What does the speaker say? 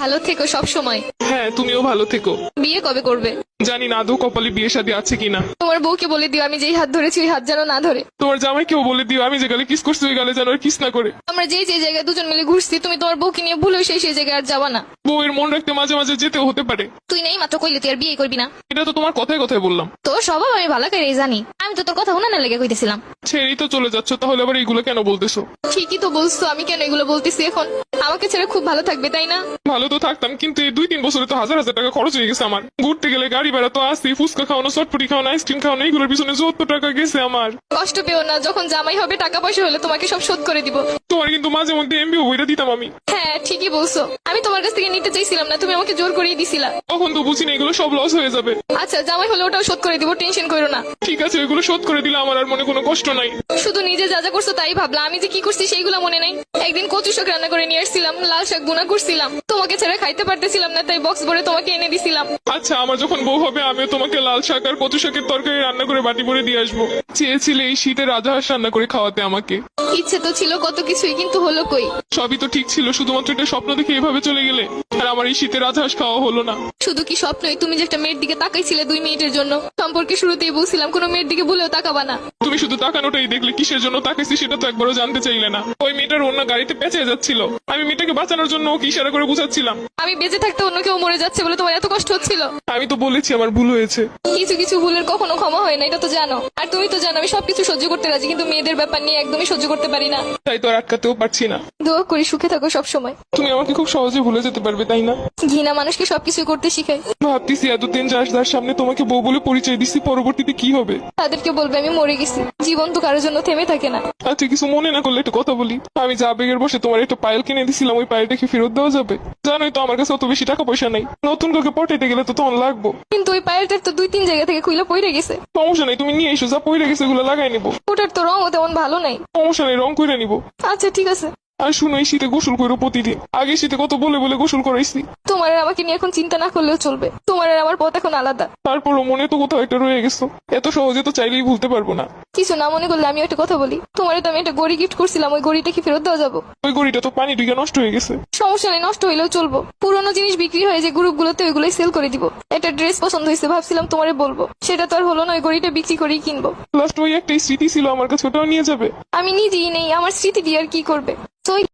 ভালো থেকো সব সময়। হ্যাঁ, তুমিও ভালো থেকো। বিয়ে কবে করবে? জানি না আদৌ কপালে বিয়ে শাদী আছে কিনা। তোমার বউকে বলে দিও আমি যেই হাত ধরেছি ওই হাত যেন না ধরে। তোমার জামাইকেও বলে দিও আমি যে গালে কিস করছি ওই গালে যেন আর কিস না করে। আমরা যে জায়গায় দুজন মিলে ঘুরছি তুমি তোমার বউকে নিয়ে ভুলেও সেই জায়গায় আর যাবা না। বউয়ের মন রাখতে মাঝে মাঝে যেতেও হতে পারে। তুই নেই মাত্র কইলে তুই আর বিয়ে করবি না। এটা তো তোমার কথায় কথায় বললাম। তোর স্বভাব আমি ভালো করে জানি। আমি তো তোর কথা উনানে লেগে কইতেছিলাম। ছেড়েই তো চলে যাচ্ছ, তাহলে আবার এইগুলো কেন বলতেছো? ঠিকই তো বলছো, আমি কেন এগুলো বলতেছি এখন? আমাকে ছেড়ে খুব ভালো থাকবে তাই না? ভালো তো থাকতাম, কিন্তু এই 2-3 বছরে তো হাজার হাজার টাকা খরচ হয়ে গেছে আমার। ঘুরতে গেলে গাড়ি ভাড়া তো আসি, ফুচকা খাওয়ানো, চটপটি খাওয়ানো, আইসক্রিম খাওয়ানো, এইগুলোর পিছনে যত টাকা গেছে আমার। কষ্ট পেও না, যখন জামাই হবে টাকা পয়সা হলে তোমাকে সব শোধ করে দিব। তোমার কিন্তু মাঝে মধ্যে এমবিও বইটা দিতাম আমি। হ্যাঁ ঠিকই বলছো, আমি তোমার কাছ থেকে নিতে চাইছিলাম না, তুমি আমাকে জোর করেই দিছিলা। তখন তো বুঝিনি এগুলো সব লস হয়ে যাবে। আচ্ছা জামাই হলে ওটাও শোধ করে দিব, টেনশন করো না। ঠিক আছে, ওইগুলো শোধ করে দিলে আমার আর মনে কোনো কষ্ট নাই। শুধু নিজে যা যা করছো তাই ভাবলা, আমি যে কি করছি সেইগুলো মনে নাই। একদিন কচু শাক রান্না করে নিয়ে আসছিলাম, লাল শাক বোনা করছিলাম, তোমাকে ছাড়া খাইতে পারতেছিলাম না তাই বক্স ভরে তোমাকে এনে দিছিলাম। আচ্ছা, আমার যখন বউ হবে আমিও তোমাকে লাল শাক আর কচু শাকের তরকারি রান্না করে বাটি ভরে দিয়ে আসবো। চেয়েছিলে এই শীতে রাজহাঁস রান্না করে খাওয়াতে আমাকে। ইচ্ছে তো ছিল কত কিছুই, কিন্তু হলো কই? সবই তো ঠিক ছিল, শুধুমাত্র একটা স্বপ্ন দেখে এভাবে চলে গেলে। আর আমার এই শীতে রাজহাঁস খাওয়া হলো না। শুধু কি স্বপ্নই? তুমি যে একটা মেয়ের দিকে তাকাইছিলে 2 মিনিটের জন্য, সম্পর্কে শুরুতেই বলছিলাম কোনো মেয়ের দিকে ভুলেও তাকাবা না। তুমি শুধু তাকানোটাই দেখলে, কিসের জন্য তাকাইছি সেটা তো একবারও জানতে চাইলে না। ওই মেয়েটার অন্য গাড়িতে পেঁচে যাচ্ছিল, আমি মেয়েটাকে বাঁচানোর জন্য ওকে ইশারা করে বুঝাচ্ছিলাম। আমি বেঁচে থাকতে অন্য কেউ মরে যাচ্ছে বলে তোমার এত কষ্ট হচ্ছিল? আমি তো বলেছি আমার ভুল হয়েছে। কিছু কিছু ভুলের কখনো ক্ষমা হয় না, এটা তো জানো। আর তুমি তো জানো আমি সবকিছু সহ্য করতে রাজি, কিন্তু মেয়েদের ব্যাপার নিয়ে একদমই সহ্য করতে পারি না। তাই তো আর আটকাতেও পারছি না। দোয়া করি সুখে থাকো সব সময়। তুমি আমাকে খুব সহজে ভুলে যেতে পারবে তাই না? ঘৃণা মানুষকে সবকিছু করতে শিখায়। ভাবতেছি এতদিন যার সামনে তোমাকে বউ বলে পরিচয় দিচ্ছি, পরবর্তীতে কি হবে? তাদেরকে বলবে আমি মরে গেছি। জীবন তো কারোর জন্য থেমে থাকে না। আচ্ছা, কিছু মনে না করলে একটা কথা বলি। আমি যা আবেগের বসে তোমার একটা পায়েল কিনে দিছিলাম, ওই পায়েলটা কি ফেরত দেওয়া যাবে? জানোই তো আমার কাছে অত বেশি টাকা পয়সা নাই। নতুন কাউকে পটাইতে গেলে তো তখন লাগবো। কিন্তু ওই পায়েলটার তো 2-3 জায়গা থেকে খুইলা পড়ে গেছে। সমস্যা নেই, তুমি নিয়ে এসো, যা পইরে গেছে ওগুলো লাগাই নিবো। ওটার তো রঙও তেমন ভালো নাই। সমস্যা নেই, রং করে নিবো। আচ্ছা ঠিক আছে। আর শুনো, এই শীতে গোসল করো প্রতিদিন। আগে শীতে কত বলে বলে গোসল করাইছি। তোমার আর আমাকে নিয়ে এখন চিন্তা না করলেও চলবে। তোমার আর আমার পথ এখন আলাদা। তারপরও মনে তো কোথাও একটা রয়ে গেছো। এত সহজে তো চাইলেই ভুলতে পারবো না। কিছু না মনে করলে আমি একটা কথা বলি। তোমারে তো আমি একটা গড়ি গিফট করছিলাম, ওই গড়িটা কি ফেরত দেওয়া যাবো? ওই গড়িটা তো পানি ঢুকে নষ্ট হয়ে গেছে। সমস্যা নেই, নষ্ট হইলেও চলবো। পুরোনো জিনিস বিক্রি হয়ে যে গ্রুপগুলোতে ওইগুলোই সেল করে দিব। একটা ড্রেস পছন্দ হয়েছে, ভাবছিলাম তোমারে বলবো, সেটা তো আর হলো না। ওই গড়িটা বিক্রি করেই কিনবো। লাস্ট ওই একটাই স্মৃতি ছিল আমার কাছে, ওটাও নিয়ে যাবে। আমি নিজেই নেই, আমার স্মৃতি দিয়ে আর কি করবে? তো